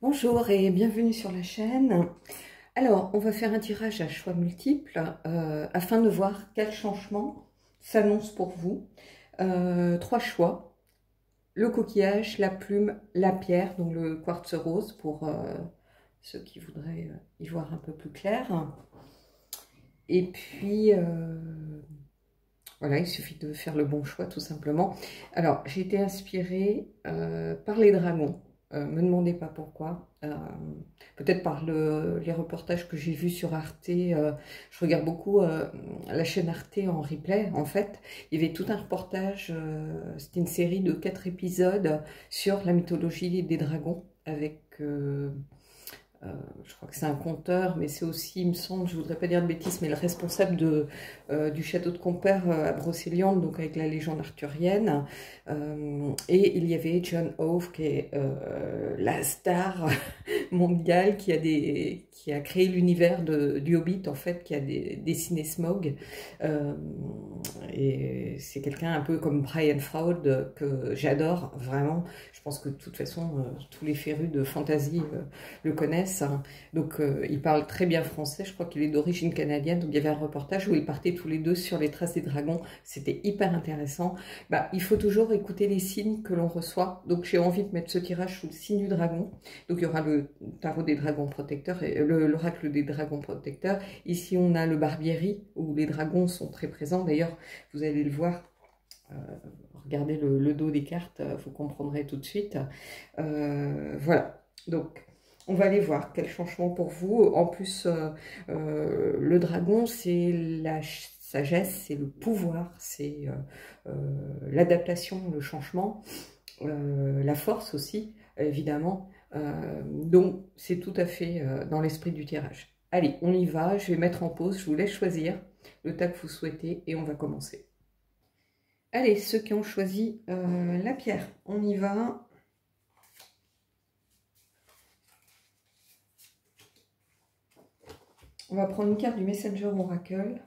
Bonjour et bienvenue sur la chaîne. Alors, on va faire un tirage à choix multiples afin de voir quel changement s'annonce pour vous. Trois choix, le coquillage, la plume, la pierre, donc le quartz rose pour ceux qui voudraient y voir un peu plus clair. Et puis, voilà, il suffit de faire le bon choix tout simplement. Alors, j'ai été inspirée par les dragons. Me demandez pas pourquoi. Peut-être par les reportages que j'ai vus sur Arte. Je regarde beaucoup la chaîne Arte en replay. En fait, il y avait tout un reportage. C'était une série de 4 épisodes sur la mythologie des dragons avec... je crois que c'est un conteur, mais c'est aussi, il me semble, je voudrais pas dire de bêtises, mais le responsable du château de Compère à Brocéliande, donc avec la légende arthurienne. Et il y avait John Hove, qui est la star mondiale, qui a créé l'univers du Hobbit, en fait, qui a dessiné Smaug. Et c'est quelqu'un un peu comme Brian Froud, que j'adore, vraiment. Je pense que de toute façon, tous les férus de fantasy le connaissent. Donc il parle très bien français, je crois qu'il est d'origine canadienne, donc il y avait un reportage où ils partaient tous les deux sur les traces des dragons, c'était hyper intéressant. Bah, il faut toujours écouter les signes que l'on reçoit, donc j'ai envie de mettre ce tirage sous le signe du dragon. Donc il y aura le tarot des dragons protecteurs et l'oracle des dragons protecteurs. Ici on a le Barbieri où les dragons sont très présents, d'ailleurs vous allez le voir. Regardez le dos des cartes, vous comprendrez tout de suite. Voilà, donc on va aller voir quel changement pour vous. En plus, le dragon, c'est la sagesse, c'est le pouvoir, c'est l'adaptation, le changement, la force aussi, évidemment. Donc, c'est tout à fait dans l'esprit du tirage. Allez, on y va. Je vais mettre en pause. Je vous laisse choisir le tas que vous souhaitez et on va commencer. Allez, ceux qui ont choisi la pierre, on y va. On va prendre une carte du Messenger Oracle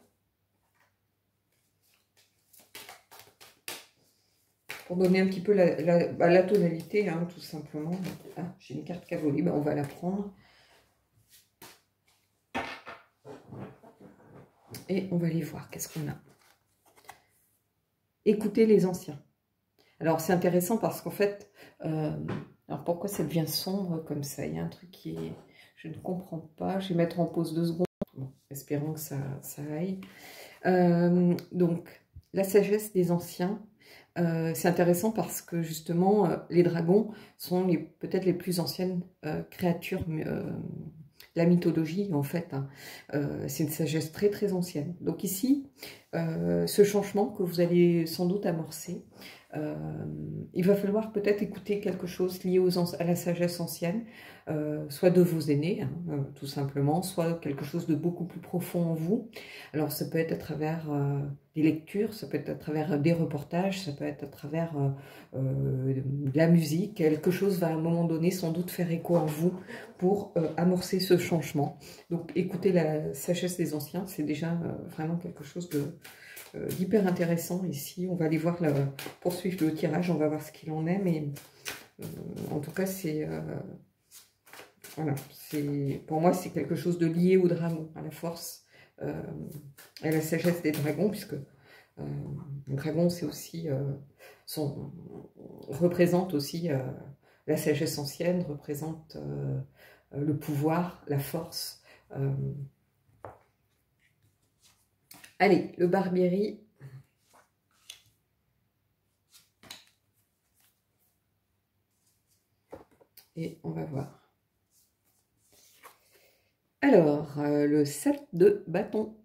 pour donner un petit peu la tonalité, hein, tout simplement. Ah, j'ai une carte qui a volé, ben on va la prendre. Et on va aller voir qu'est-ce qu'on a. Écoutez les anciens. Alors c'est intéressant parce qu'en fait, alors pourquoi ça devient sombre comme ça? Il y a un truc qui est... Je ne comprends pas. Je vais mettre en pause 2 secondes. Bon, espérons que ça aille. Donc, la sagesse des anciens, c'est intéressant parce que justement, les dragons sont peut-être les plus anciennes créatures de la mythologie, en fait. Hein. C'est une sagesse très très ancienne. Donc ici, ce changement que vous allez sans doute amorcer, il va falloir peut-être écouter quelque chose lié à la sagesse ancienne, soit de vos aînés, hein, tout simplement, soit quelque chose de beaucoup plus profond en vous. Alors ça peut être à travers des lectures, ça peut être à travers des reportages, ça peut être à travers de la musique. Quelque chose va à un moment donné sans doute faire écho en vous pour amorcer ce changement. Donc écouter la sagesse des anciens, c'est déjà vraiment quelque chose d'hyper intéressant ici. On va aller voir, poursuivre le tirage, on va voir ce qu'il en est, mais en tout cas c'est... voilà, pour moi c'est quelque chose de lié au dragon, à la force, à la sagesse des dragons, puisque le dragon c'est aussi, représente aussi la sagesse ancienne, représente le pouvoir, la force. Allez, le Barbieri. Et on va voir. Alors, le 7 de bâton.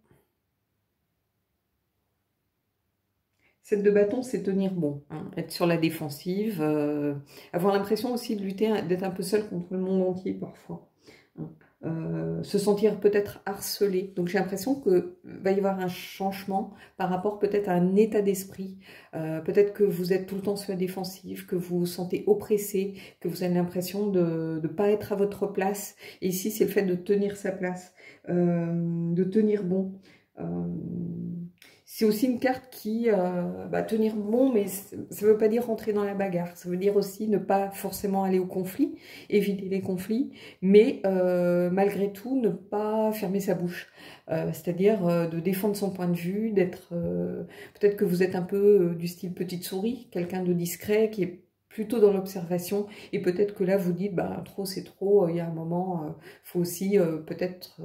7 de bâton, c'est tenir bon, hein, être sur la défensive, avoir l'impression aussi de lutter, d'être un peu seul contre le monde entier parfois. Hein. Se sentir peut-être harcelé. Donc j'ai l'impression qu'il va y avoir un changement par rapport peut-être à un état d'esprit. Peut-être que vous êtes tout le temps sur la défensive, que vous vous sentez oppressé, que vous avez l'impression de ne pas être à votre place. Et ici, c'est le fait de tenir sa place, de tenir bon. c'est aussi une carte qui tenir bon, mais ça ne veut pas dire rentrer dans la bagarre. Ça veut dire aussi ne pas forcément aller au conflit, éviter les conflits, mais malgré tout ne pas fermer sa bouche. C'est-à-dire de défendre son point de vue, d'être... peut-être que vous êtes un peu du style petite souris, quelqu'un de discret qui est plutôt dans l'observation, et peut-être que là vous dites, bah trop c'est trop, il y a un moment, faut aussi peut-être...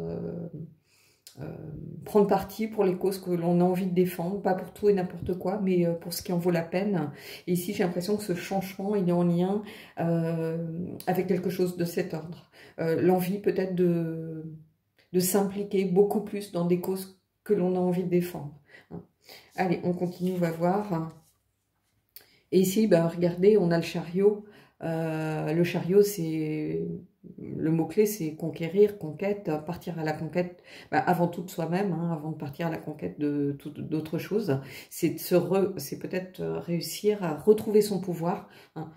prendre parti pour les causes que l'on a envie de défendre, pas pour tout et n'importe quoi, mais pour ce qui en vaut la peine. Et ici, j'ai l'impression que ce changement, il est en lien avec quelque chose de cet ordre. L'envie peut-être de s'impliquer beaucoup plus dans des causes que l'on a envie de défendre. Allez, on continue, on va voir. Et ici, bah, regardez, on a le chariot. Le chariot, c'est... Le mot-clé, c'est conquérir, conquête, partir à la conquête, avant tout de soi-même, hein, avant de partir à la conquête d'autres choses. C'est peut-être réussir à retrouver son pouvoir, hein,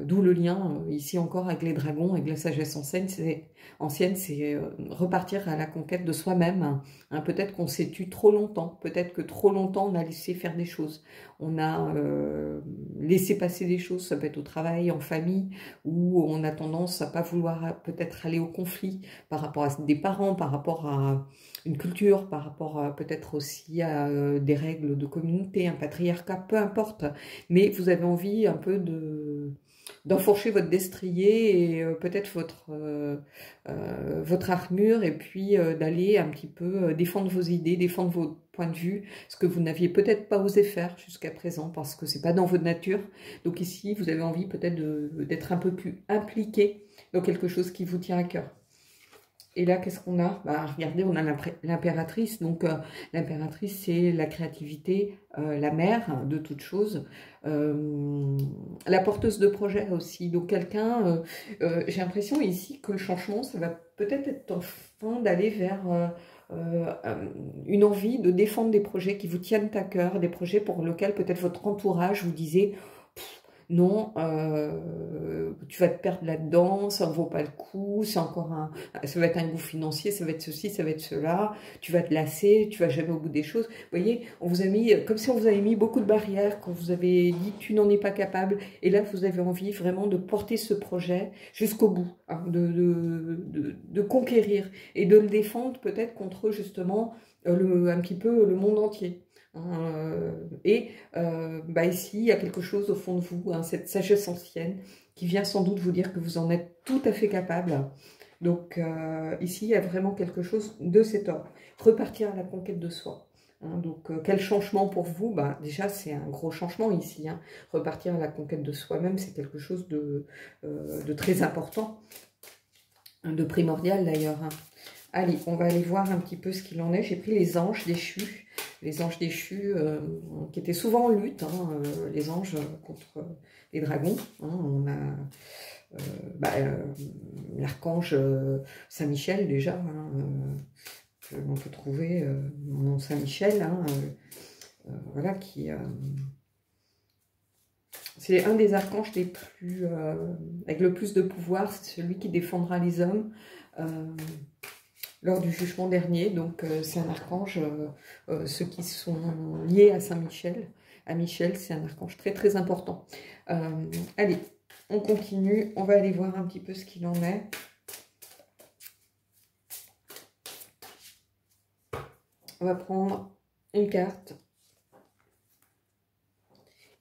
d'où le lien, ici encore, avec les dragons, avec la sagesse ancienne, c'est repartir à la conquête de soi-même. Hein. Peut-être qu'on s'est tu trop longtemps, peut-être que trop longtemps, on a laissé faire des choses. On a laissé passer des choses, ça peut être au travail, en famille, où on a tendance à pas vouloir peut-être aller au conflit par rapport à des parents, par rapport à une culture, par rapport peut-être aussi à des règles de communauté, un patriarcat, peu importe. Mais vous avez envie un peu d'enfourcher votre destrier et peut-être votre armure, et puis d'aller un petit peu défendre vos idées, défendre vos points de vue, ce que vous n'aviez peut-être pas osé faire jusqu'à présent, parce que c'est pas dans votre nature. Donc ici, vous avez envie peut-être d'être un peu plus impliqué dans quelque chose qui vous tient à cœur. Et là, qu'est-ce qu'on a? Regardez, on a l'impératrice. Donc, l'impératrice, c'est la créativité, la mère de toute chose. La porteuse de projet aussi. Donc, quelqu'un, j'ai l'impression ici que le changement, ça va peut-être être enfin d'aller vers... une envie de défendre des projets qui vous tiennent à cœur, des projets pour lesquels peut-être votre entourage vous disait non, tu vas te perdre là-dedans, ça ne vaut pas le coup, c'est encore ça va être un goût financier, ça va être ceci, ça va être cela, tu vas te lasser, tu vas jamais au bout des choses. Vous voyez, on vous a mis, comme si on vous avait mis beaucoup de barrières, quand vous avez dit tu n'en es pas capable, et là vous avez envie vraiment de porter ce projet jusqu'au bout, hein, de conquérir et de le défendre peut-être contre justement un petit peu le monde entier. Ici, il y a quelque chose au fond de vous, hein, cette sagesse ancienne, qui vient sans doute vous dire que vous en êtes tout à fait capable. Donc, ici, il y a vraiment quelque chose de cet ordre. Repartir à la conquête de soi. Hein, donc, quel changement pour vous? Déjà, c'est un gros changement ici. Hein. Repartir à la conquête de soi-même, c'est quelque chose de très important, de primordial d'ailleurs. Hein. Allez, on va aller voir un petit peu ce qu'il en est. J'ai pris les anges déchus. Les anges déchus qui étaient souvent en lutte, hein, les anges contre les dragons. Hein, on a l'archange Saint-Michel déjà, hein, on peut trouver mon Saint-Michel, hein, voilà, qui... c'est un des archanges les plus, avec le plus de pouvoir, c'est celui qui défendra les hommes lors du jugement dernier. Donc c'est un archange, ceux qui sont liés à Saint-Michel, à Michel, c'est un archange très très important. Allez, on continue, on va aller voir un petit peu ce qu'il en est. On va prendre une carte.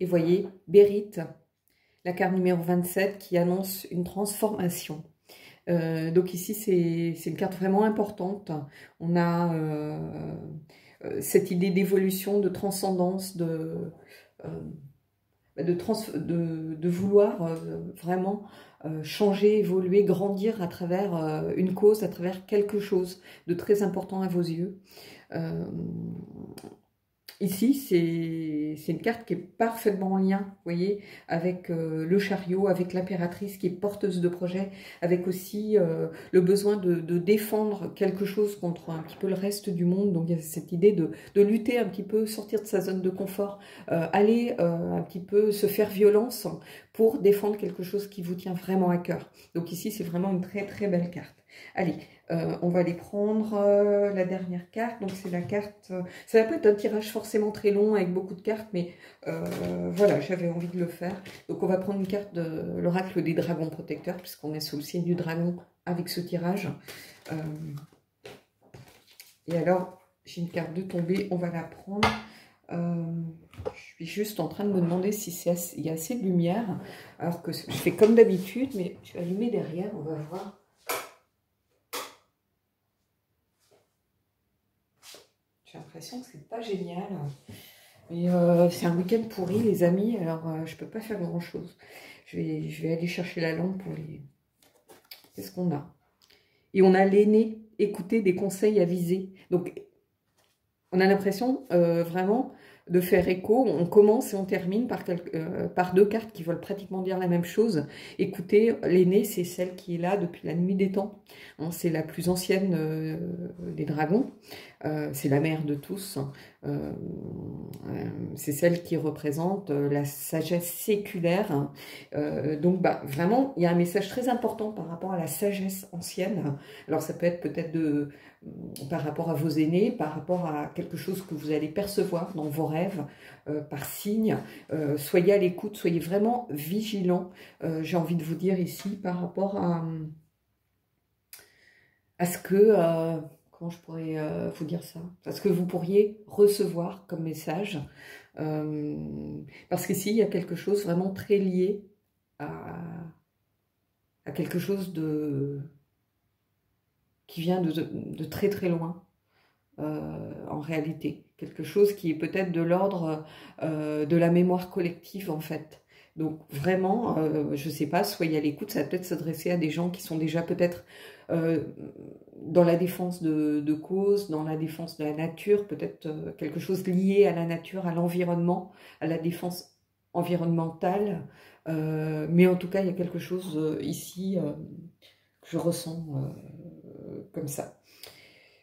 Et voyez, Bérite, la carte numéro 27 qui annonce une transformation. Donc ici, c'est une carte vraiment importante. On a cette idée d'évolution, de transcendance, de vouloir vraiment changer, évoluer, grandir à travers une cause, à travers quelque chose de très important à vos yeux. Ici, c'est une carte qui est parfaitement en lien, vous voyez, avec le chariot, avec l'impératrice qui est porteuse de projet, avec aussi le besoin de défendre quelque chose contre un petit peu le reste du monde. Donc, il y a cette idée de lutter un petit peu, sortir de sa zone de confort, aller un petit peu se faire violence pour défendre quelque chose qui vous tient vraiment à cœur. Donc ici, c'est vraiment une très très belle carte. Allez, on va aller prendre la dernière carte. Donc c'est la carte... ça va pas être un tirage forcément très long avec beaucoup de cartes, mais voilà, j'avais envie de le faire. Donc on va prendre une carte de l'oracle des dragons protecteurs, puisqu'on est sous le signe du dragon avec ce tirage. Et alors, j'ai une carte de tombée, on va la prendre. Je suis juste en train de me demander si il y a assez de lumière, alors que je fais comme d'habitude, mais je vais allumer derrière, on va voir. J'ai l'impression que c'est pas génial. Mais c'est un week-end pourri, les amis, alors je peux pas faire grand-chose. Je vais aller chercher la lampe pour les... Qu'est-ce qu'on a? Et on a l'aîné, écouter des conseils avisés. Donc, on a l'impression vraiment de faire écho. On commence et on termine par deux cartes qui veulent pratiquement dire la même chose. Écoutez, l'aînée, c'est celle qui est là depuis la nuit des temps. Hein, c'est la plus ancienne des dragons. C'est la mère de tous. C'est celle qui représente la sagesse séculaire. Donc, bah, vraiment, il y a un message très important par rapport à la sagesse ancienne. Alors, ça peut être peut-être par rapport à vos aînés, par rapport à quelque chose que vous allez percevoir dans vos rêves, par signe. Soyez à l'écoute, soyez vraiment vigilants, j'ai envie de vous dire ici, par rapport à ce que... comment je pourrais vous dire ça? À ce que vous pourriez recevoir comme message. Parce qu'ici, il y a quelque chose vraiment très lié à quelque chose qui vient de très très loin, en réalité. Quelque chose qui est peut-être de l'ordre de la mémoire collective, en fait. Donc vraiment, je ne sais pas, soyez à l'écoute, ça va peut-être s'adresser à des gens qui sont déjà peut-être dans la défense de cause, dans la défense de la nature, peut-être quelque chose lié à la nature, à l'environnement, à la défense environnementale. Mais en tout cas, il y a quelque chose ici que je ressens comme ça.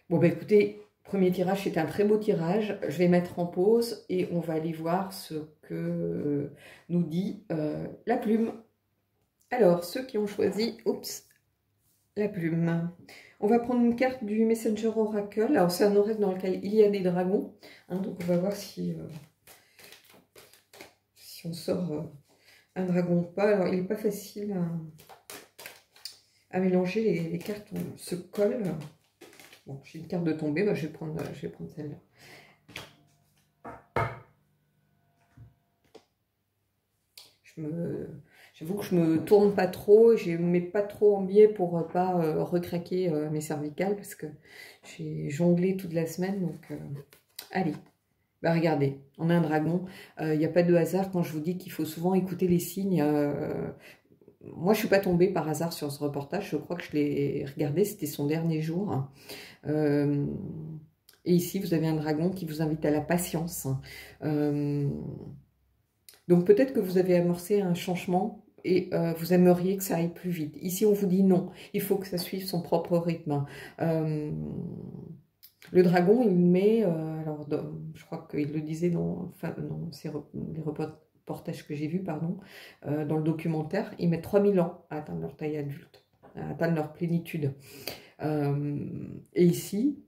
Bon, bah écoutez, premier tirage, c'est un très beau tirage. Je vais mettre en pause et on va aller voir ce que nous dit la plume. Alors, ceux qui ont choisi, oups, la plume. On va prendre une carte du Messenger Oracle. Alors, c'est un oracle dans lequel il y a des dragons. Hein, donc, on va voir si on sort un dragon ou pas. Alors, il n'est pas facile à mélanger. Les cartes se collent. Bon, j'ai une carte de tombée, bah, je vais prendre celle-là. J'avoue que je me tourne pas trop, je ne mets pas trop en biais pour pas recraquer mes cervicales, parce que j'ai jonglé toute la semaine, donc allez. Bah regardez, on a un dragon, il n'y a pas de hasard quand je vous dis qu'il faut souvent écouter les signes. Moi, je ne suis pas tombée par hasard sur ce reportage, je crois que je l'ai regardé, c'était son dernier jour. Et ici, vous avez un dragon qui vous invite à la patience. Donc peut-être que vous avez amorcé un changement et vous aimeriez que ça aille plus vite. Ici, on vous dit non, il faut que ça suive son propre rythme. Le dragon, il met, alors je crois qu'il le disait dans les reportages que j'ai vus, pardon, dans le documentaire, ils mettent 3000 ans à atteindre leur taille adulte, à atteindre leur plénitude. Et ici,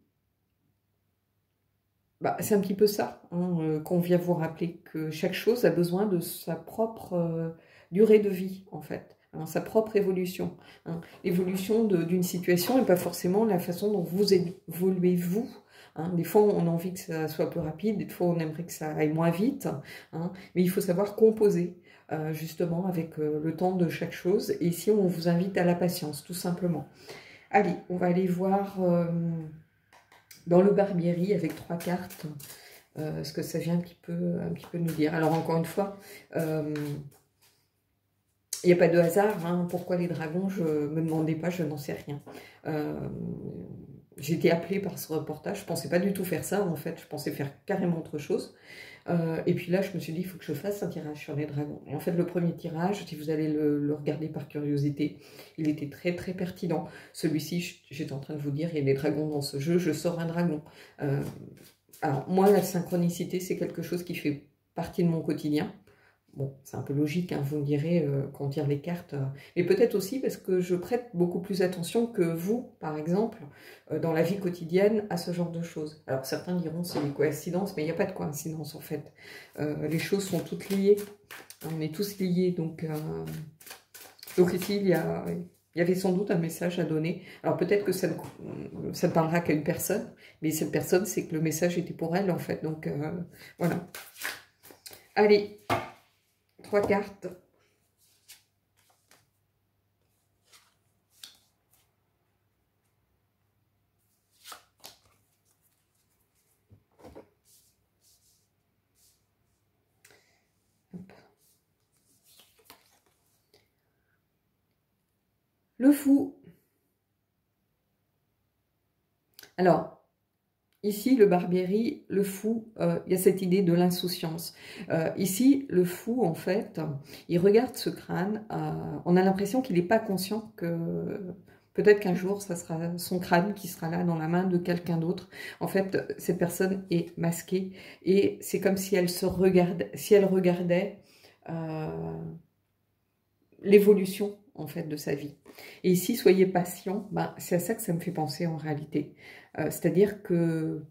bah, c'est un petit peu ça, hein, qu'on vient vous rappeler, que chaque chose a besoin de sa propre durée de vie, en fait, hein, sa propre évolution. Hein. L'évolution d'une situation et pas forcément la façon dont vous évoluez vous. Hein. Des fois, on a envie que ça soit plus rapide, des fois, on aimerait que ça aille moins vite, hein, mais il faut savoir composer, justement, avec le temps de chaque chose. Et ici, on vous invite à la patience, tout simplement. Allez, on va aller voir... dans le Barbieri avec 3 cartes, ce que ça vient un petit peu nous dire. Alors encore une fois, il n'y a pas de hasard. Hein. Pourquoi les dragons? Je ne me demandais pas, je n'en sais rien. J'ai été appelée par ce reportage. Je ne pensais pas du tout faire ça, en fait. Je pensais faire carrément autre chose. Et puis là, je me suis dit, il faut que je fasse un tirage sur les dragons. Et en fait, le premier tirage, si vous allez le regarder par curiosité, il était très très pertinent. Celui-ci, j'étais en train de vous dire, il y a des dragons dans ce jeu, je sors un dragon. Alors, moi, la synchronicité, c'est quelque chose qui fait partie de mon quotidien. Bon, c'est un peu logique, hein, vous me direz, quand on tire les cartes. Mais peut-être aussi parce que je prête beaucoup plus attention que vous, par exemple, dans la vie quotidienne, à ce genre de choses. Alors, certains diront c'est une coïncidence, mais il n'y a pas de coïncidence, en fait. Les choses sont toutes liées. On est tous liés, donc ici, il y avait sans doute un message à donner. Alors, peut-être que ça ne parlera qu'à une personne, mais cette personne, c'est que le message était pour elle, en fait. Donc, voilà. Allez. 3 cartes. Le fou. Alors, ici, le Barbieri, le fou, il y a cette idée de l'insouciance. Ici, le fou, en fait, il regarde ce crâne. On a l'impression qu'il n'est pas conscient que peut-être qu'un jour, ça sera son crâne qui sera là dans la main de quelqu'un d'autre. En fait, cette personne est masquée et c'est comme si elle se regardait, si elle regardait l'évolution en fait de sa vie. Et ici, soyez patient, ben, c'est à ça que ça me fait penser en réalité. C'est-à-dire que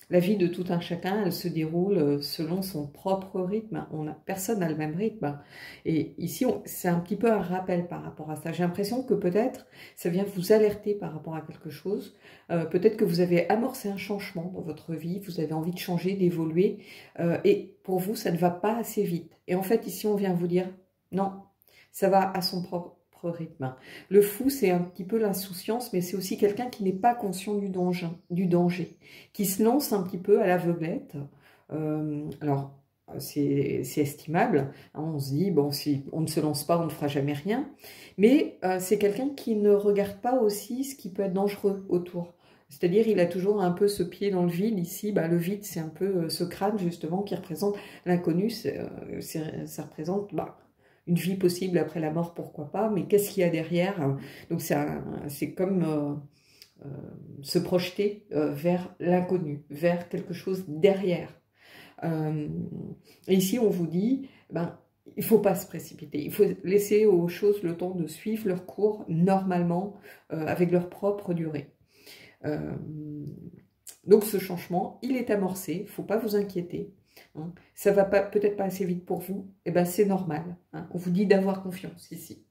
la vie de tout un chacun, elle se déroule selon son propre rythme. Personne n'a le même rythme. Et ici, c'est un petit peu un rappel par rapport à ça. J'ai l'impression que peut-être ça vient vous alerter par rapport à quelque chose. Peut-être que vous avez amorcé un changement dans votre vie, vous avez envie de changer, d'évoluer. Et pour vous, ça ne va pas assez vite. Et en fait, ici, on vient vous dire, non, ça va à son propre rythme. Le fou, c'est un petit peu l'insouciance, mais c'est aussi quelqu'un qui n'est pas conscient du danger, qui se lance un petit peu à l'aveuglette. Alors, c'est estimable. Hein, on se dit, bon, si on ne se lance pas, on ne fera jamais rien. Mais c'est quelqu'un qui ne regarde pas aussi ce qui peut être dangereux autour. C'est-à-dire, il a toujours un peu ce pied dans le vide. Ici, bah, le vide, c'est un peu ce crâne, justement, qui représente l'inconnu. Ça représente... Bah, une vie possible après la mort, pourquoi pas, mais qu'est-ce qu'il y a derrière? Donc c'est comme se projeter vers l'inconnu, vers quelque chose derrière. Et ici, on vous dit, ben, il ne faut pas se précipiter, il faut laisser aux choses le temps de suivre leur cours normalement, avec leur propre durée. Donc ce changement, il est amorcé, il ne faut pas vous inquiéter. Hein. Ça va peut-être pas assez vite pour vous, et ben c'est normal. Hein. On vous dit d'avoir confiance ici.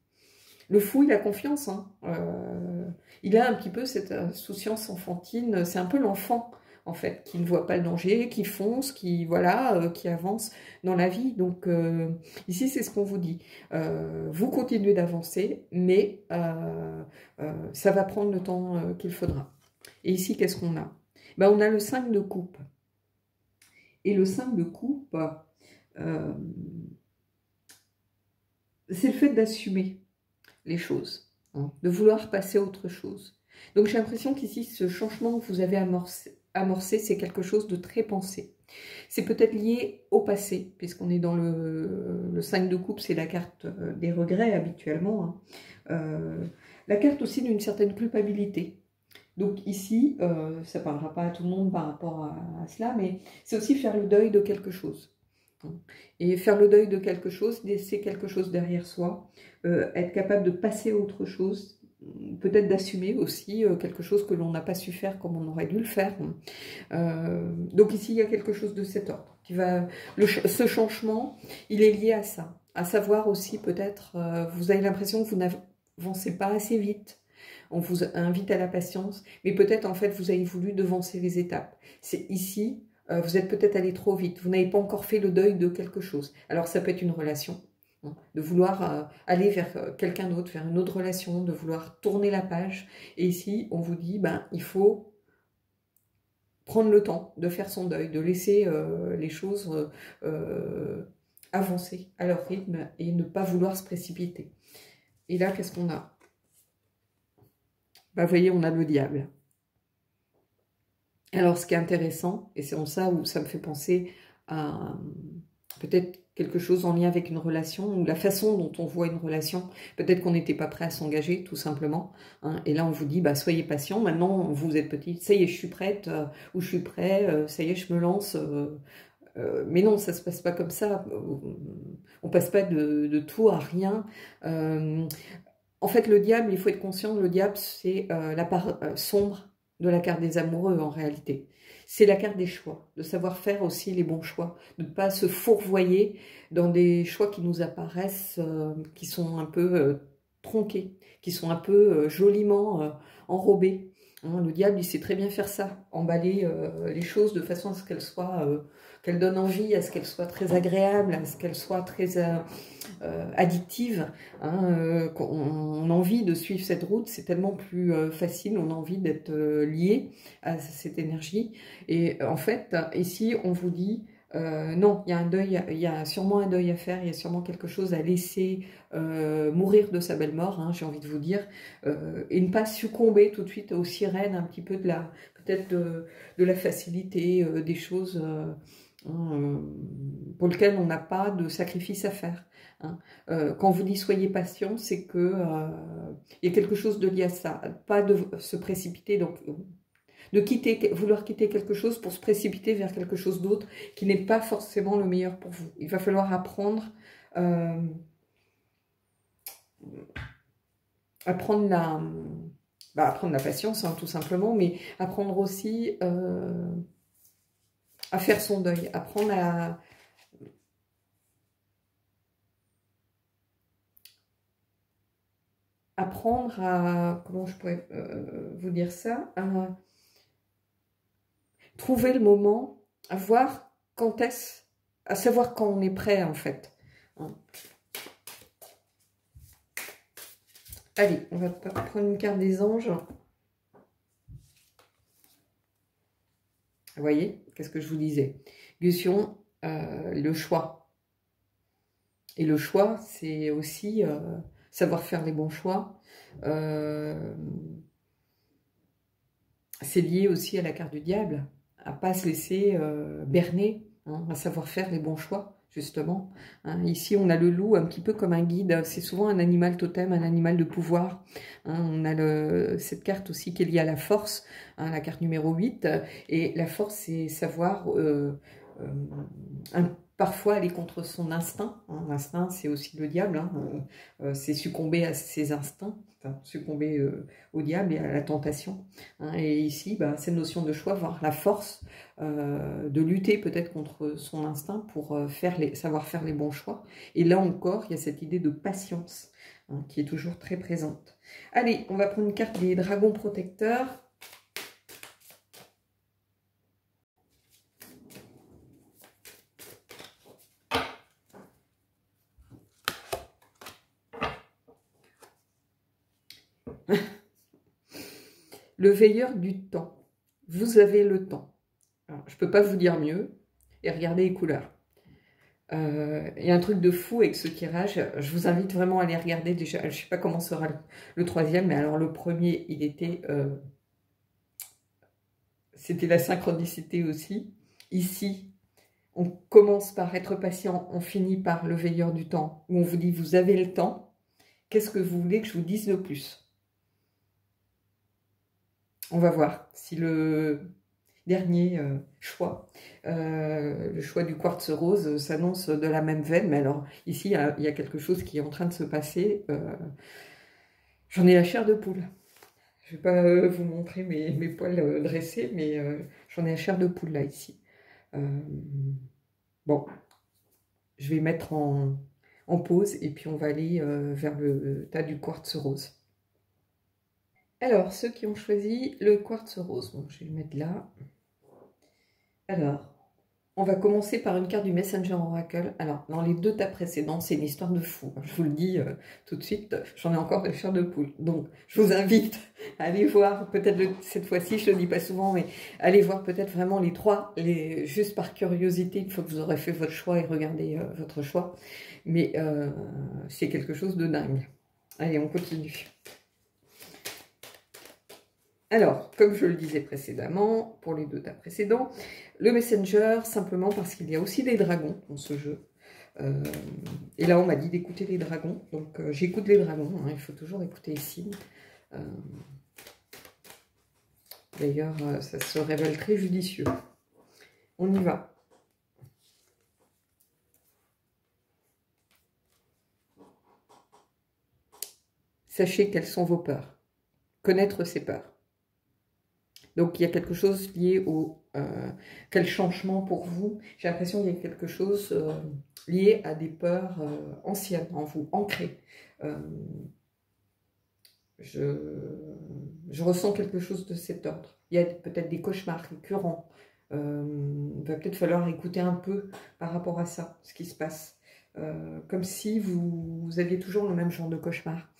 Le fou, il a confiance. Hein. Il a un petit peu cette insouciance enfantine. C'est un peu l'enfant, en fait, qui ne voit pas le danger, qui fonce, qui voilà, qui avance dans la vie. Donc ici, c'est ce qu'on vous dit. Vous continuez d'avancer, mais ça va prendre le temps qu'il faudra. Et ici, qu'est-ce qu'on a? Ben, on a le 5 de coupe. Et le 5 de coupe, c'est le fait d'assumer les choses, hein, de vouloir passer à autre chose. Donc j'ai l'impression qu'ici, ce changement que vous avez amorcé, c'est quelque chose de très pensé. C'est peut-être lié au passé, puisqu'on est dans le 5 de coupe, c'est la carte des regrets habituellement. Hein. La carte aussi d'une certaine culpabilité. Donc ici, ça ne parlera pas à tout le monde par rapport à cela, mais c'est aussi faire le deuil de quelque chose. Et faire le deuil de quelque chose, laisser quelque chose derrière soi, être capable de passer à autre chose, peut-être d'assumer aussi quelque chose que l'on n'a pas su faire comme on aurait dû le faire. Donc ici, il y a quelque chose de cet ordre. Ce changement, il est lié à ça. À savoir aussi peut-être, vous avez l'impression que vous n'avancez pas assez vite. On vous invite à la patience, mais peut-être en fait vous avez voulu devancer les étapes. C'est ici, vous êtes peut-être allé trop vite, vous n'avez pas encore fait le deuil de quelque chose. Alors ça peut être une relation, hein, de vouloir aller vers quelqu'un d'autre, vers une autre relation, de vouloir tourner la page. Et ici, on vous dit, ben, il faut prendre le temps de faire son deuil, de laisser les choses avancer à leur rythme et ne pas vouloir se précipiter. Et là, qu'est-ce qu'on a? Ben, vous voyez, on a le diable. Alors, ce qui est intéressant, et c'est en ça où ça me fait penser à peut-être quelque chose en lien avec une relation, ou la façon dont on voit une relation, peut-être qu'on n'était pas prêt à s'engager, tout simplement. Hein, et là, on vous dit, bah, soyez patient, maintenant, vous êtes petite, ça y est, je suis prête, ou je suis prêt, ça y est, je me lance. Mais non, ça se passe pas comme ça. On passe pas de tout à rien. En fait, le diable, il faut être conscient, le diable, c'est la part sombre de la carte des amoureux, en réalité. C'est la carte des choix, de savoir faire aussi les bons choix, de ne pas se fourvoyer dans des choix qui nous apparaissent, qui sont un peu tronqués, qui sont un peu joliment enrobés. Hein, le diable, il sait très bien faire ça, emballer les choses de façon à ce qu'elles soient, qu'elles donnent envie, à ce qu'elles soient très agréables, à ce qu'elles soient très addictives. Hein, on a envie de suivre cette route, c'est tellement plus facile, on a envie d'être lié à cette énergie. Et en fait, ici, on vous dit, non, il y a un deuil, il y a sûrement un deuil à faire, il y a sûrement quelque chose à laisser mourir de sa belle mort, hein, j'ai envie de vous dire, et ne pas succomber tout de suite aux sirènes un petit peu de la, peut-être de la facilité, des choses pour lesquelles on n'a pas de sacrifice à faire. Hein. Quand on vous dit soyez patient, c'est que il y a quelque chose de lié à ça, pas de se précipiter, donc de vouloir quitter quelque chose pour se précipiter vers quelque chose d'autre qui n'est pas forcément le meilleur pour vous. Il va falloir apprendre apprendre la patience, hein, tout simplement, mais apprendre aussi à faire son deuil, apprendre à comment je pourrais vous dire ça, à trouver le moment, à voir quand est-ce, à savoir quand on est prêt, en fait. Hein. Allez, on va prendre une carte des anges. Vous voyez, qu'est-ce que je vous disais? Gusion, le choix. Et le choix, c'est aussi savoir faire les bons choix. C'est lié aussi à la carte du diable, à ne pas se laisser berner, hein, à savoir faire les bons choix, justement. Hein. Ici, on a le loup un petit peu comme un guide. C'est souvent un animal totem, un animal de pouvoir. Hein. On a cette carte aussi qui est liée à la force, hein, la carte numéro 8. Et la force, c'est savoir parfois aller contre son instinct. Hein. L'instinct, c'est aussi le diable. Hein. C'est succomber à ses instincts, enfin, succomber au diable et à la tentation. Hein. Et ici, bah, cette notion de choix, avoir la force de lutter peut-être contre son instinct pour savoir faire les bons choix. Et là encore, il y a cette idée de patience, hein, qui est toujours très présente. Allez, on va prendre une carte des dragons protecteurs. Le veilleur du temps. Vous avez le temps. Alors, je ne peux pas vous dire mieux. Et regardez les couleurs. Il y a un truc de fou avec ce tirage. Je vous invite vraiment à les regarder. Déjà, je ne sais pas comment sera le troisième, mais alors le premier, il était... c'était la synchronicité aussi. Ici, on commence par être patient, on finit par le veilleur du temps, où on vous dit, vous avez le temps. Qu'est-ce que vous voulez que je vous dise de plus? On va voir si le dernier choix, le choix du quartz rose, s'annonce de la même veine. Mais alors, ici, il y a quelque chose qui est en train de se passer. J'en ai la chair de poule. Je ne vais pas vous montrer mes poils dressés, mais j'en ai la chair de poule là, ici. Bon, je vais mettre en pause et puis on va aller vers le tas du quartz rose. Alors, ceux qui ont choisi le quartz rose, bon, je vais le mettre là. Alors, on va commencer par une carte du Messenger Oracle. Alors, dans les deux tas précédents, c'est une histoire de fou. Je vous le dis tout de suite, j'en ai encore de chair de poule. Donc, je vous invite à aller voir, peut-être cette fois-ci, je ne le dis pas souvent, mais allez voir peut-être vraiment les trois, juste par curiosité, une fois que vous aurez fait votre choix et regardez votre choix. Mais c'est quelque chose de dingue. Allez, on continue. Alors, comme je le disais précédemment, pour les deux tas précédents, le Messenger, simplement parce qu'il y a aussi des dragons dans ce jeu. Et là, on m'a dit d'écouter les dragons. Donc, j'écoute les dragons. Hein, il faut toujours écouter ici. D'ailleurs, ça se révèle très judicieux. On y va. sachez quelles sont vos peurs. Connaître ses peurs. Donc, il y a quelque chose lié au... quel changement pour vous? J'ai l'impression qu'il y a quelque chose lié à des peurs anciennes en vous, ancrées. Je ressens quelque chose de cet ordre. Il y a peut-être des cauchemars récurrents. Il va peut-être falloir écouter un peu par rapport à ça, ce qui se passe. Comme si vous aviez toujours le même genre de cauchemar.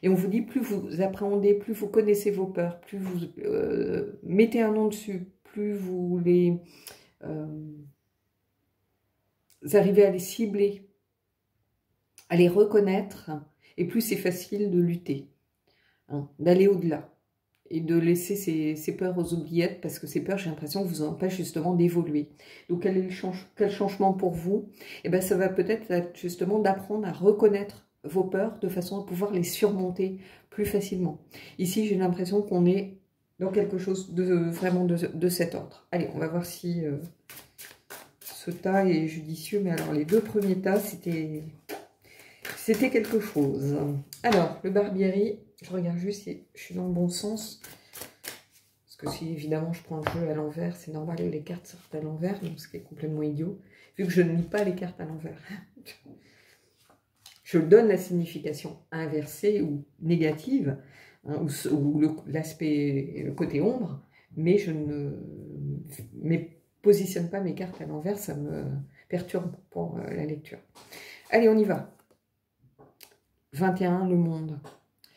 Et on vous dit, plus vous appréhendez, plus vous connaissez vos peurs, plus vous mettez un nom dessus, plus vous arrivez à les cibler, à les reconnaître, et plus c'est facile de lutter, d'aller au-delà. Et de laisser ces peurs aux oubliettes, parce que ces peurs, j'ai l'impression, vous empêchent justement d'évoluer. Donc, quel changement pour vous? Eh bien, ça va peut-être être justement d'apprendre à reconnaître vos peurs de façon à pouvoir les surmonter plus facilement. Ici, j'ai l'impression qu'on est dans quelque chose vraiment de cet ordre. Allez, on va voir si ce tas est judicieux. Mais alors, les deux premiers tas, c'était quelque chose. Alors, le Barbieri... Je regarde juste si je suis dans le bon sens. Parce que si évidemment je prends le jeu à l'envers, c'est normal que les cartes sortent à l'envers, donc ce qui est complètement idiot. Vu que je ne lis pas les cartes à l'envers. Je donne la signification inversée ou négative, hein, ou l'aspect, le côté ombre, mais je ne positionne pas mes cartes à l'envers, ça me perturbe pour la lecture. Allez, on y va. 21, le monde.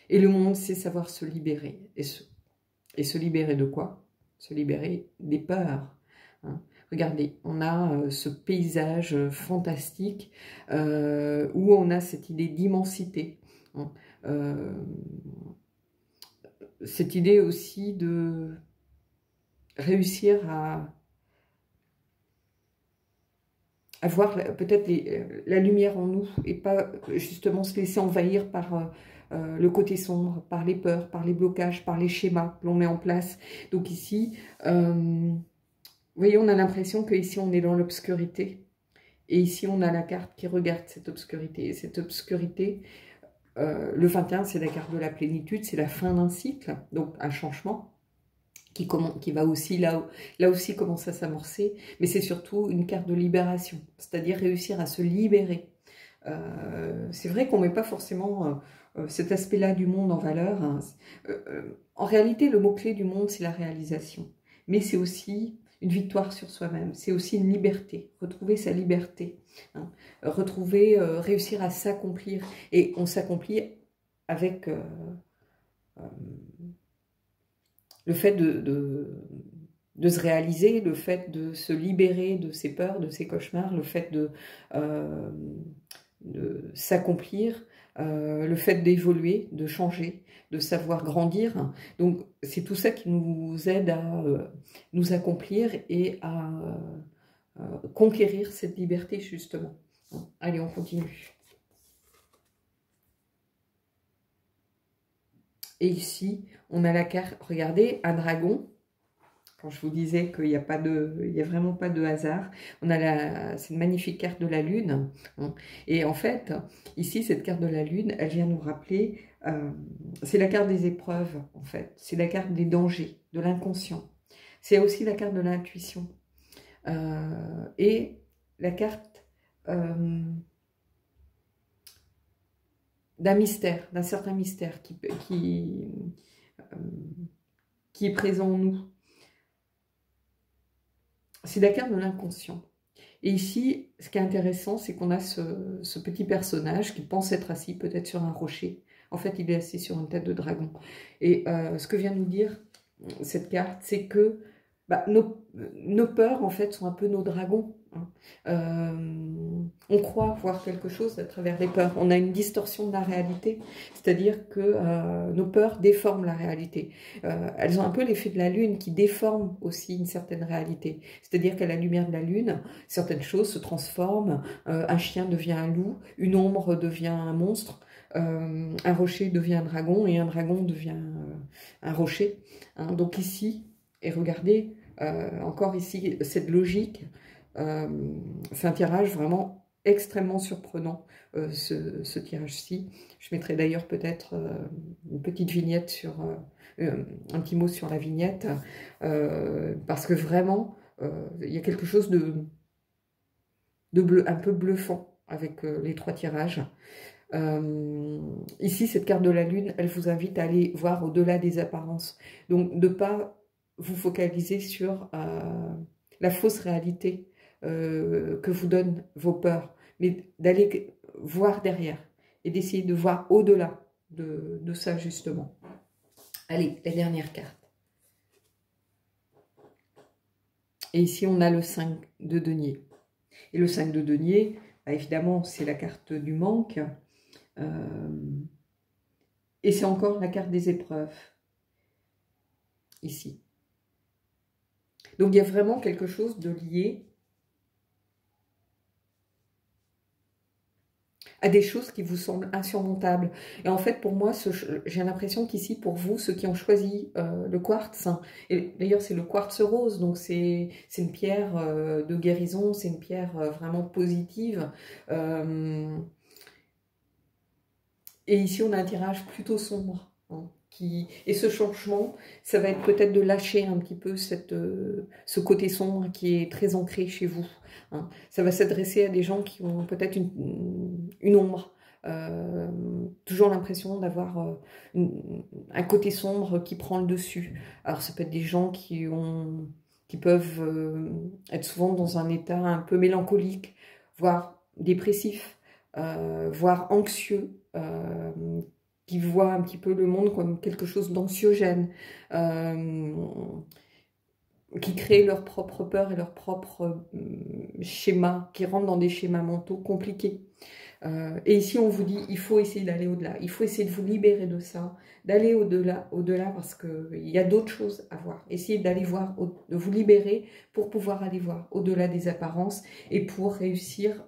Et le monde, c'est savoir se libérer. Et se libérer de quoi? Se libérer des peurs. Hein. Regardez, on a ce paysage fantastique où on a cette idée d'immensité. Hein. Cette idée aussi de réussir à voir peut-être la lumière en nous et pas justement se laisser envahir par... le côté sombre, par les peurs, par les blocages, par les schémas que l'on met en place. Donc ici, vous voyez, on a l'impression qu'ici, on est dans l'obscurité. Et ici, on a la carte qui regarde cette obscurité. Et cette obscurité, le 21, c'est la carte de la plénitude, c'est la fin d'un cycle, donc un changement qui va aussi, là aussi, commencer à s'amorcer. Mais c'est surtout une carte de libération, c'est-à-dire réussir à se libérer. C'est vrai qu'on ne met pas forcément... cet aspect-là du monde en valeur. Hein. En réalité, le mot-clé du monde, c'est la réalisation. Mais c'est aussi une victoire sur soi-même. C'est aussi une liberté. Retrouver sa liberté. Hein. Retrouver, réussir à s'accomplir. Et on s'accomplit avec le fait de se réaliser, le fait de se libérer de ses peurs, de ses cauchemars, le fait de s'accomplir, le fait d'évoluer, de changer, de savoir grandir. Donc, c'est tout ça qui nous aide à nous accomplir et à conquérir cette liberté, justement. Allez, on continue. Et ici, on a la carte, regardez, un dragon. Quand je vous disais qu'il n'y a vraiment pas de hasard. On a cette magnifique carte de la Lune. Et en fait, ici, cette carte de la Lune, elle vient nous rappeler, c'est la carte des épreuves, en fait. C'est la carte des dangers, de l'inconscient. C'est aussi la carte de l'intuition. Et la carte d'un mystère, d'un certain mystère qui est présent en nous. C'est la carte de l'inconscient. Et ici, ce qui est intéressant, c'est qu'on a ce petit personnage qui pense être assis peut-être sur un rocher. En fait, il est assis sur une tête de dragon. Et ce que vient nous dire cette carte, c'est que nos peurs, en fait, sont un peu nos dragons. Hein. On croit voir quelque chose à travers les peurs. On a une distorsion de la réalité, c'est-à-dire que nos peurs déforment la réalité. Elles ont un peu l'effet de la lune qui déforme aussi une certaine réalité. C'est-à-dire qu'à la lumière de la lune, certaines choses se transforment. Un chien devient un loup, une ombre devient un monstre, un rocher devient un dragon et un dragon devient un rocher. Hein. Donc ici, et regardez, encore ici, cette logique, c'est un tirage vraiment extrêmement surprenant, ce tirage-ci. Je mettrai d'ailleurs peut-être une petite vignette sur... un petit mot sur la vignette, parce que vraiment, il y a quelque chose de bleu, un peu bluffant avec les 3 tirages. Ici, cette carte de la Lune, elle vous invite à aller voir au-delà des apparences. Donc, de ne pas vous focaliser sur la fausse réalité que vous donnent vos peurs, mais d'aller voir derrière et d'essayer de voir au-delà de ça, justement. Allez, la dernière carte. Et ici, on a le 5 de denier. Et le 5 de denier, bah, évidemment, c'est la carte du manque. Et c'est encore la carte des épreuves, ici. Donc, il y a vraiment quelque chose de lié à des choses qui vous semblent insurmontables. Et en fait, pour moi, j'ai l'impression qu'ici, pour vous, ceux qui ont choisi le quartz, hein, et d'ailleurs, c'est le quartz rose, donc c'est une pierre de guérison, c'est une pierre vraiment positive. Et ici, on a un tirage plutôt sombre. Hein, et ce changement, ça va être peut-être de lâcher un petit peu ce côté sombre qui est très ancré chez vous. Hein. Ça va s'adresser à des gens qui ont peut-être une ombre. Toujours l'impression d'avoir un côté sombre qui prend le dessus. Alors, ça peut être des gens qui peuvent être souvent dans un état un peu mélancolique, voire dépressif, voire anxieux, qui voient un petit peu le monde comme quelque chose d'anxiogène, qui créent leur propre peur et leur propre schéma, qui rentrent dans des schémas mentaux compliqués. Et ici, on vous dit, il faut essayer d'aller au-delà, il faut essayer de vous libérer de ça, d'aller au-delà, parce qu'il y a d'autres choses à voir. Essayez d'aller voir, de vous libérer pour pouvoir aller voir au-delà des apparences et pour réussir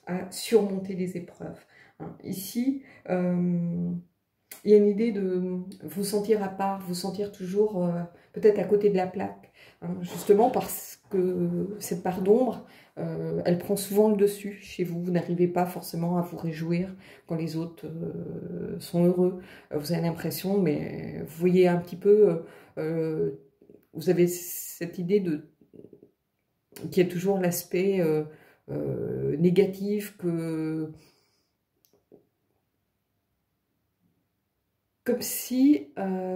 à surmonter les épreuves. Hein. Ici, il y a une idée de vous sentir à part, vous sentir toujours peut-être à côté de la plaque, hein, justement parce que cette part d'ombre, elle prend souvent le dessus chez vous. Vous n'arrivez pas forcément à vous réjouir quand les autres sont heureux. Vous avez l'impression, mais vous voyez un petit peu, vous avez cette idée qu'il y a toujours l'aspect négatif, comme si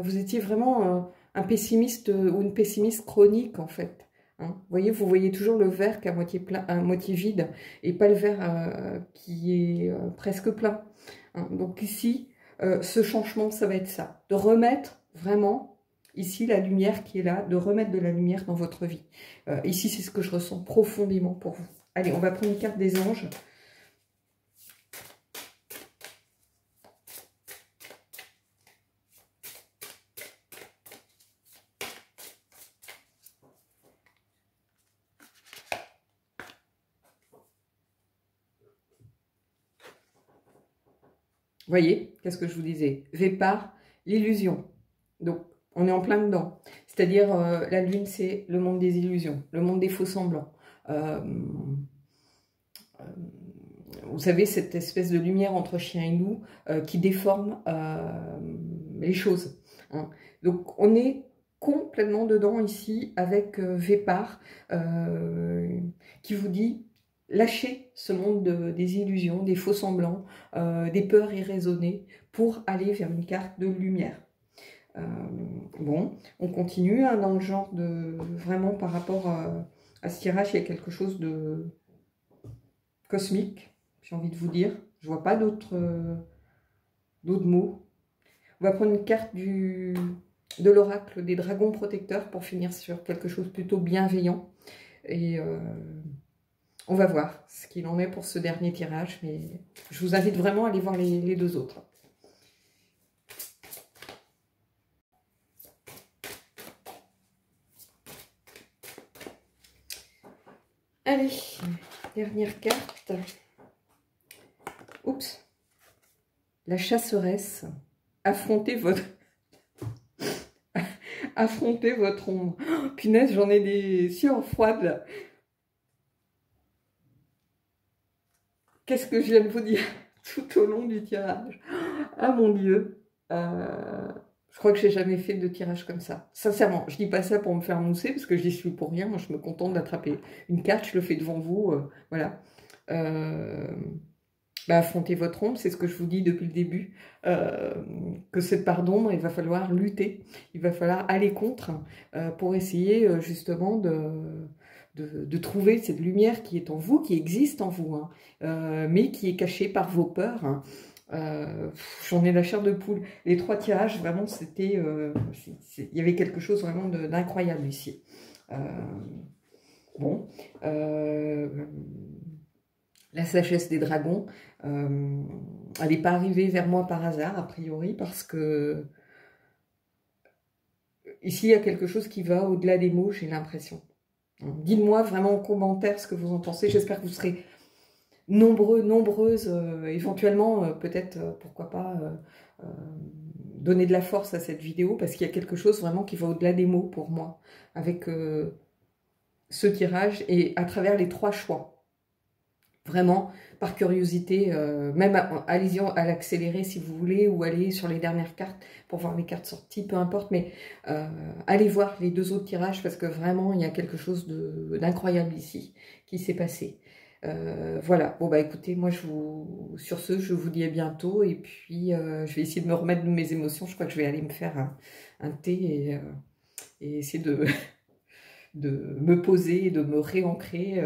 vous étiez vraiment un pessimiste ou une pessimiste chronique, en fait. Hein. Vous voyez toujours le verre qui est à moitié plein, à moitié vide, et pas le verre qui est presque plein. Hein. Donc ici, ce changement, ça va être ça. De remettre vraiment, ici, la lumière qui est là, de remettre de la lumière dans votre vie. Ici, c'est ce que je ressens profondément pour vous. Allez, on va prendre une carte des anges. Vous voyez, qu'est-ce que je vous disais? Vépar, l'illusion. Donc, on est en plein dedans. C'est-à-dire, la Lune, c'est le monde des illusions, le monde des faux-semblants. Vous savez, cette espèce de lumière entre chien et loup qui déforme les choses. Hein. Donc, on est complètement dedans ici avec Vépar qui vous dit... Lâchez ce monde des illusions, des faux-semblants, des peurs irraisonnées pour aller vers une carte de lumière. Bon, on continue hein, dans le genre de... Vraiment par rapport à ce tirage, il y a quelque chose de cosmique, j'ai envie de vous dire. Je vois pas d'autres mots. On va prendre une carte de l'oracle des dragons protecteurs pour finir sur quelque chose de plutôt bienveillant. Et... on va voir ce qu'il en est pour ce dernier tirage, mais je vous invite vraiment à aller voir les deux autres. Allez, dernière carte. Oups. La chasseresse. Affrontez votre... Affrontez votre ombre. Oh, punaise, j'en ai des sueurs froides là. qu'est-ce que je viens de vous dire tout au long du tirage? Ah mon Dieu, je crois que j'ai jamais fait de tirage comme ça. Sincèrement, je dis pas ça pour me faire mousser, parce que j'y suis pour rien. Moi, je me contente d'attraper une carte, je le fais devant vous, voilà. Bah, affrontez votre ombre, c'est ce que je vous dis depuis le début, que cette part d'ombre, il va falloir lutter, il va falloir aller contre pour essayer justement de trouver cette lumière qui est en vous, qui existe en vous, hein, mais qui est cachée par vos peurs. Hein. J'en ai la chair de poule. Les 3 tirages, vraiment, c'était, il y avait quelque chose vraiment d'incroyable ici. Bon. La sagesse des dragons, elle n'est pas arrivée vers moi par hasard, a priori, parce que ici, il y a quelque chose qui va au-delà des mots, j'ai l'impression. Dites-moi vraiment en commentaire ce que vous en pensez. J'espère que vous serez nombreux, nombreuses, éventuellement, peut-être, pourquoi pas, donner de la force à cette vidéo, parce qu'il y a quelque chose vraiment qui va au-delà des mots pour moi, avec ce tirage et à travers les 3 choix. Vraiment, par curiosité, même allez-y à l'accélérer si vous voulez, ou allez sur les dernières cartes pour voir les cartes sorties, peu importe, mais allez voir les 2 autres tirages parce que vraiment, il y a quelque chose d'incroyable ici qui s'est passé. Voilà, bon bah écoutez, moi sur ce, je vous dis à bientôt, et puis je vais essayer de me remettre de mes émotions, je crois que je vais aller me faire un thé et essayer de me poser et de me réancrer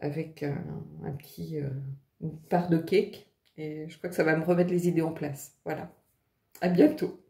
avec une part de cake, et je crois que ça va me remettre les idées en place. Voilà, à bientôt.